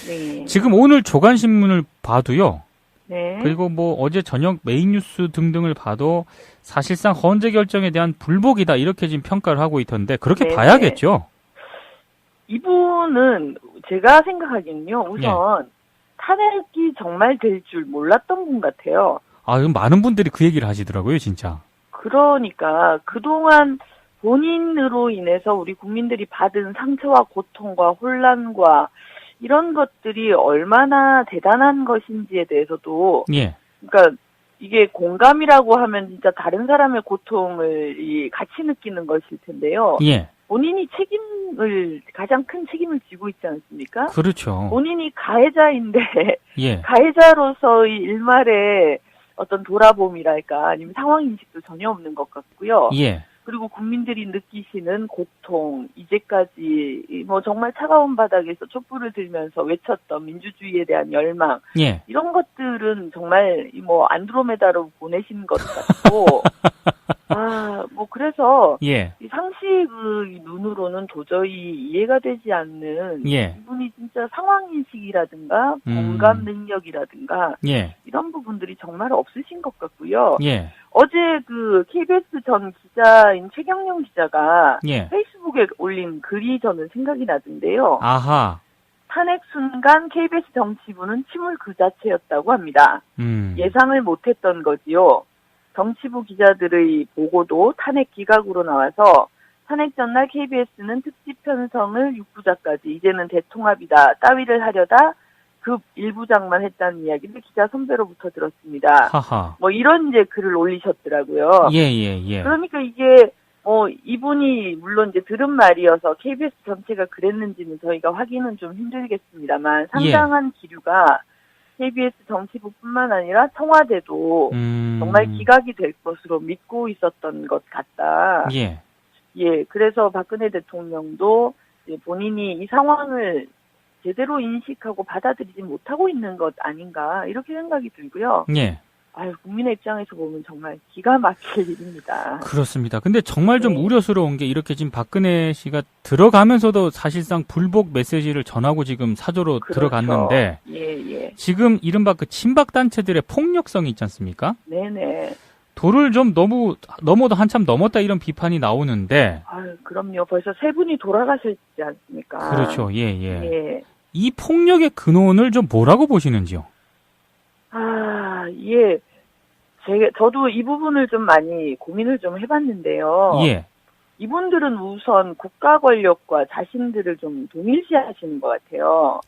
네. 지금 오늘 조간신문을 봐도요. 네. 그리고 뭐 어제 저녁 메인 뉴스 등등을 봐도 사실상 헌재 결정에 대한 불복이다 이렇게 지금 평가를 하고 있던데 그렇게 네네. 봐야겠죠. 이분은 제가 생각하기는요. 우선 예. 탄핵이 정말 될 줄 몰랐던 분 같아요. 그럼 많은 분들이 그 얘기를 하시더라고요, 진짜. 그러니까 그동안 본인으로 인해서 우리 국민들이 받은 상처와 고통과 혼란과 이런 것들이 얼마나 대단한 것인지에 대해서도 예. 그러니까 이게 공감이라고 하면 진짜 다른 사람의 고통을 같이 느끼는 것일 텐데요. 예. 본인이 가장 큰 책임을 지고 있지 않습니까? 그렇죠. 본인이 가해자인데 예. 가해자로서의 일말의 어떤 돌아봄이랄까 아니면 상황인식도 전혀 없는 것 같고요. 예. 그리고 국민들이 느끼시는 고통, 이제까지 뭐 정말 차가운 바닥에서 촛불을 들면서 외쳤던 민주주의에 대한 열망, 예. 이런 것들은 정말 뭐 안드로메다로 보내신 것 같고, 뭐 그래서 예. 이 상식의 눈으로는 도저히 이해가 되지 않는 예. 이분이 진짜 상황인식이라든가 공감 능력이라든가 예. 이런 부분들이 정말 없으신 것 같고요. 예. 어제 그 KBS 전 기자인 최경영 기자가 예. 페이스북에 올린 글이 저는 생각이 나던데요. 아하. 탄핵 순간 KBS 정치부는 침울 그 자체였다고 합니다. 예상을 못했던 거지요. 정치부 기자들의 보고도 탄핵 기각으로 나와서 탄핵 전날 KBS는 특집 편성을 6부작까지 이제는 대통합이다 따위를 하려다 급 1부작만 했다는 이야기를 기자 선배로부터 들었습니다. 하하. 뭐 이런 이제 글을 올리셨더라고요. 예. 그러니까 이게 이분이 물론 이제 들은 말이어서 KBS 전체가 그랬는지는 저희가 확인은 좀 힘들겠습니다만 상당한 기류가 KBS 정치부뿐만 아니라 청와대도 정말 기각이 될 것으로 믿고 있었던 것 같다. 예. 그래서 박근혜 대통령도 이제 본인이 이 상황을 제대로 인식하고 받아들이지 못하고 있는 것 아닌가 이렇게 생각이 들고요. 예. 국민의 입장에서 보면 정말 기가 막힐 일입니다. 그렇습니다. 근데 정말 좀 우려스러운 게 이렇게 지금 박근혜 씨가 들어가면서도 사실상 불복 메시지를 전하고 지금 사저로 들어갔는데 지금 이른바 그 친박 단체들의 폭력성이 있지 않습니까? 네네. 도를 좀 넘어도 한참 넘었다 이런 비판이 나오는데. 그럼요. 벌써 3분이 돌아가셨지 않습니까? 그렇죠. 예. 이 폭력의 근원을 좀 뭐라고 보시는지요? 저도 이 부분을 좀 많이 고민을 좀 해봤는데요. 예. 이분들은 우선 국가 권력과 자신들을 좀 동일시하시는 것 같아요.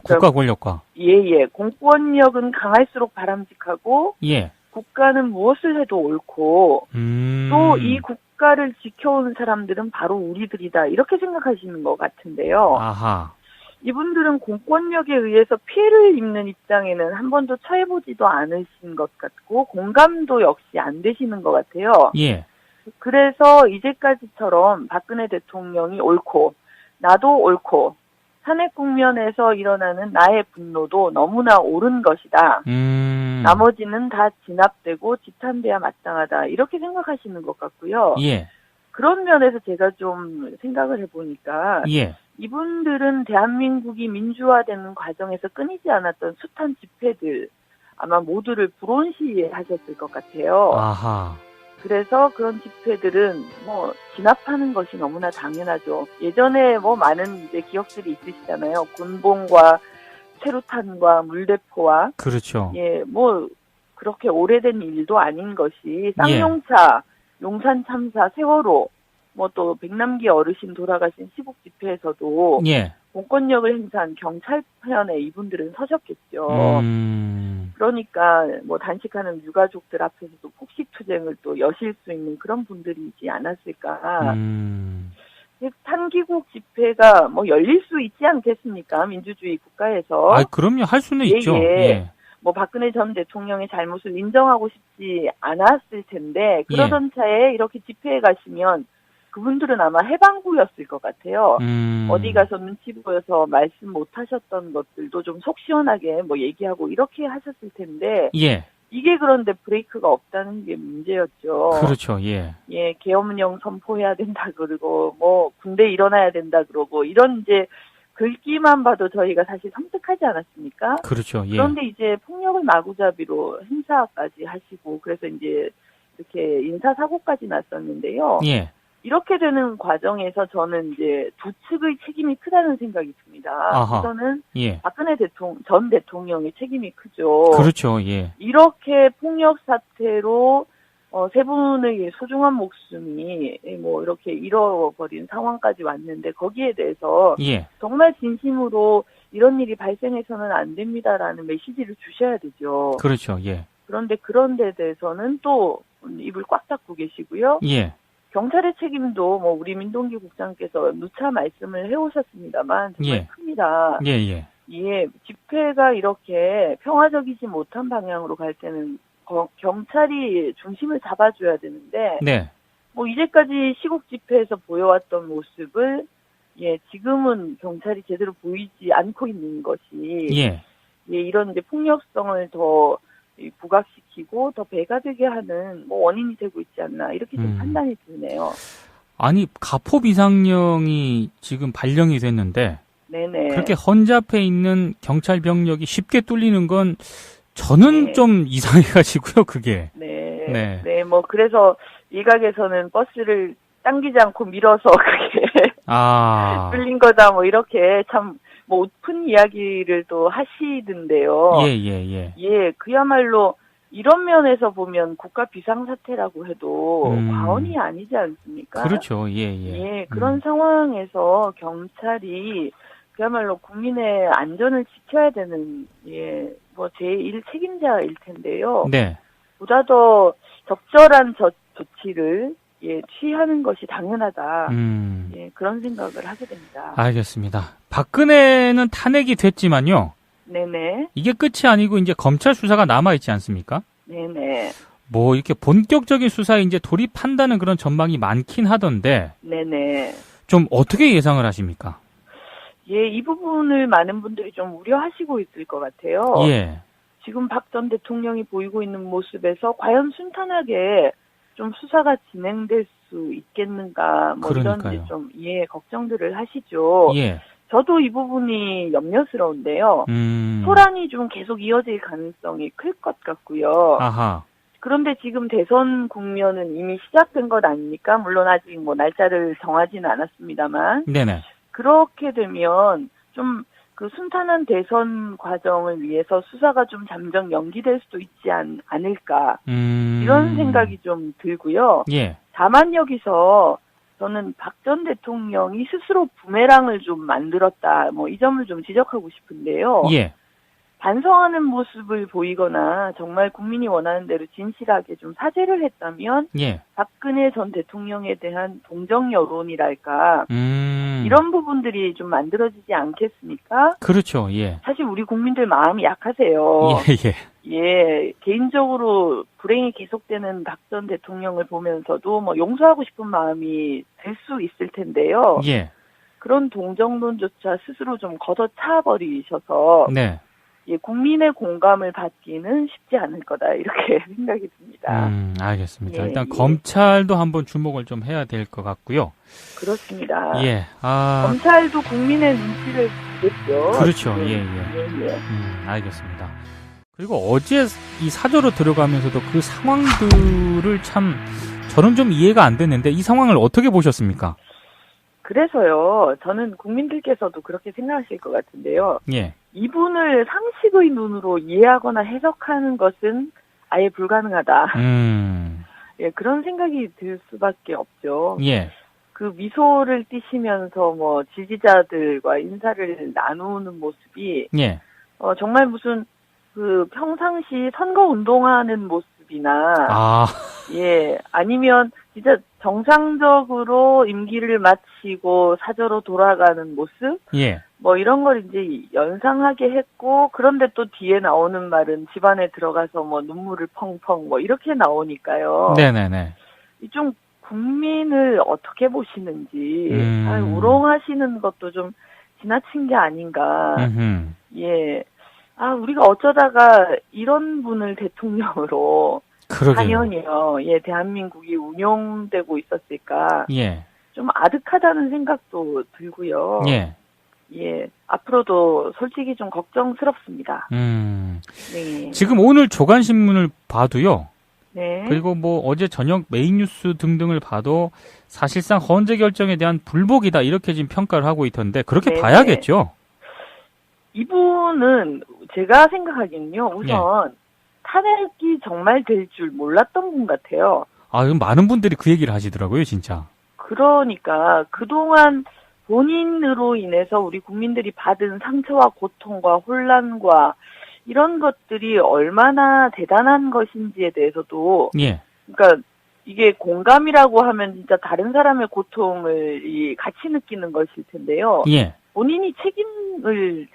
국가 권력과. 공권력은 강할수록 바람직하고. 국가는 무엇을 해도 옳고. 또 이 국가를 지켜오는 사람들은 바로 우리들이다. 이렇게 생각하시는 것 같은데요. 아하. 이분들은 공권력에 의해서 피해를 입는 입장에는 한 번도 처해보지도 않으신 것 같고 공감도 역시 안 되시는 것 같아요. 그래서 이제까지처럼 박근혜 대통령이 옳고 나도 옳고 탄핵 국면에서 일어나는 나의 분노도 너무나 옳은 것이다. 나머지는 다 진압되고 지탄돼야 마땅하다. 이렇게 생각하시는 것 같고요. 그런 면에서 제가 좀 생각을 해보니까 이분들은 대한민국이 민주화되는 과정에서 끊이지 않았던 숱한 집회들 아마 모두를 불온시하셨을 것 같아요. 아하. 그래서 그런 집회들은 진압하는 것이 너무나 당연하죠. 예전에 많은 이제 기억들이 있으시잖아요. 군봉과 최루탄과 물대포와. 그렇죠. 그렇게 오래된 일도 아닌 것이 쌍용차, 용산 참사, 세월호, 또 백남기 어르신 돌아가신 시국 집회에서도 공권력을 행사한 경찰편에 이분들은 서셨겠죠. 그러니까 단식하는 유가족들 앞에서도 폭식투쟁을 또 여실 수 있는 그런 분들이지 않았을까. 탄기국 집회가 열릴 수 있지 않겠습니까? 민주주의 국가에서. 그럼요. 할 수는 있죠. 박근혜 전 대통령의 잘못을 인정하고 싶지 않았을 텐데 그러던 차에 이렇게 집회에 가시면 그분들은 아마 해방구였을 것 같아요. 어디 가서 눈치 보여서 말씀 못 하셨던 것들도 좀 속 시원하게 얘기하고 이렇게 하셨을 텐데 이게 그런데 브레이크가 없다는 게 문제였죠. 그렇죠. 계엄령 선포해야 된다 그러고 군대 일어나야 된다 그러고 이런 이제 글귀만 봐도 저희가 사실 섬뜩하지 않았습니까? 그렇죠. 예. 그런데 이제 폭력을 마구잡이로 행사까지 하시고 그래서 이제 이렇게 인사사고까지 났었는데요. 예. 이렇게 되는 과정에서 저는 이제 두 측의 책임이 크다는 생각이 듭니다. 아하. 우선은 예. 박근혜 전 대통령의 책임이 크죠. 그렇죠. 예. 이렇게 폭력 사태로 세 분의 소중한 목숨이 뭐 이렇게 잃어버린 상황까지 왔는데 거기에 대해서 예. 정말 진심으로 이런 일이 발생해서는 안 됩니다라는 메시지를 주셔야 되죠. 그렇죠. 예. 그런데 그런 데 대해서는 또 입을 꽉 닫고 계시고요. 예. 경찰의 책임도 뭐 우리 민동기 국장께서 누차 말씀을 해오셨습니다만 정말 예. 큽니다. 예. 예, 집회가 이렇게 평화적이지 못한 방향으로 갈 때는 경찰이 중심을 잡아줘야 되는데, 네. 뭐 이제까지 시국 집회에서 보여왔던 모습을 지금은 경찰이 제대로 보이지 않고 있는 것이 이런 이제 폭력성을 더 부각시키고 더 배가 되게 하는 뭐 원인이 되고 있지 않나 이렇게 좀 판단이 드네요. 아니 가포 비상령이 지금 발령이 됐는데, 네네. 그렇게 헌잡해 있는 경찰 병력이 쉽게 뚫리는 건 저는 좀 이상해가지고요, 그게. 네, 뭐, 그래서 일각에서는 버스를 당기지 않고 밀어서 그게 뚫린 거다, 뭐, 이렇게 참, 뭐, 웃픈 이야기를 또 하시던데요. 예, 그야말로 이런 면에서 보면 국가 비상사태라고 해도 과언이 아니지 않습니까? 그렇죠, 예, 그런 상황에서 경찰이 그야말로 국민의 안전을 지켜야 되는, 뭐, 제1 책임자일 텐데요. 네. 보다 더 적절한 조치를, 취하는 것이 당연하다. 그런 생각을 하게 됩니다. 알겠습니다. 박근혜는 탄핵이 됐지만요. 네네. 이게 끝이 아니고 이제 검찰 수사가 남아있지 않습니까? 네네. 뭐, 이렇게 본격적인 수사에 이제 돌입한다는 그런 전망이 많긴 하던데. 네네. 좀 어떻게 예상을 하십니까? 이 부분을 많은 분들이 좀 우려하시고 있을 것 같아요. 지금 박 전 대통령이 보이고 있는 모습에서 과연 순탄하게 좀 수사가 진행될 수 있겠는가, 뭐 그러니까요. 이런 좀 걱정들을 하시죠. 저도 이 부분이 염려스러운데요. 소란이 좀 계속 이어질 가능성이 클 것 같고요. 아하. 그런데 지금 대선 국면은 이미 시작된 것 아닙니까? 물론 아직 뭐 날짜를 정하지는 않았습니다만. 네네. 그렇게 되면 좀 그 순탄한 대선 과정을 위해서 수사가 좀 잠정 연기될 수도 있지 않을까. 이런 생각이 좀 들고요. 다만 여기서 저는 박 전 대통령이 스스로 부메랑을 좀 만들었다. 뭐 이 점을 좀 지적하고 싶은데요. 반성하는 모습을 보이거나 정말 국민이 원하는 대로 진실하게 좀 사죄를 했다면 박근혜 전 대통령에 대한 동정 여론이랄까 이런 부분들이 좀 만들어지지 않겠습니까? 그렇죠. 사실 우리 국민들 마음이 약하세요. 개인적으로 불행이 계속되는 박 전 대통령을 보면서도 뭐 용서하고 싶은 마음이 들 수 있을 텐데요. 그런 동정론조차 스스로 좀 걷어차 버리셔서 국민의 공감을 받기는 쉽지 않을 거다 이렇게 생각이 듭니다. 알겠습니다. 일단 검찰도 한번 주목을 좀 해야 될 것 같고요. 그렇습니다. 검찰도 국민의 눈치를 보겠죠. 그렇죠. 알겠습니다. 그리고 어제 이 사저로 들어가면서도 그 상황들을 참 저는 좀 이해가 안 됐는데 이 상황을 어떻게 보셨습니까? 그래서요, 저는 국민들께서도 그렇게 생각하실 것 같은데요. 이분을 상식의 눈으로 이해하거나 해석하는 것은 아예 불가능하다. 그런 생각이 들 수밖에 없죠. 그 미소를 띠시면서 뭐 지지자들과 인사를 나누는 모습이 정말 무슨 그 평상시 선거 운동하는 모습이나 아니면 진짜 정상적으로 임기를 마치고 사저로 돌아가는 모습? 뭐 이런 걸 이제 연상하게 했고, 그런데 또 뒤에 나오는 말은 집안에 들어가서 뭐 눈물을 펑펑 뭐 이렇게 나오니까요. 네네네. 좀 국민을 어떻게 보시는지, 우롱하시는 것도 좀 지나친 게 아닌가. 우리가 어쩌다가 이런 분을 대통령으로 4년이요. 대한민국이 운영되고 있었을까. 좀 아득하다는 생각도 들고요. 예, 앞으로도 솔직히 좀 걱정스럽습니다. 네. 지금 오늘 조간신문을 봐도요. 네. 그리고 뭐 어제 저녁 메인 뉴스 등등을 봐도 사실상 헌재 결정에 대한 불복이다 이렇게 지금 평가를 하고 있던데 그렇게 네네. 봐야겠죠? 이분은 제가 생각하기는요. 우선 예. 탄핵이 정말 될 줄 몰랐던 분 같아요. 아, 많은 분들이 그 얘기를 하시더라고요, 진짜. 그러니까 그동안 본인으로 인해서 우리 국민들이 받은 상처와 고통과 혼란과 이런 것들이 얼마나 대단한 것인지에 대해서도 예. 그러니까 이게 공감이라고 하면 진짜 다른 사람의 고통을 같이 느끼는 것일 텐데요. 예. 본인이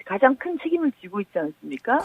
가장 큰 책임을 지고 있지 않습니까?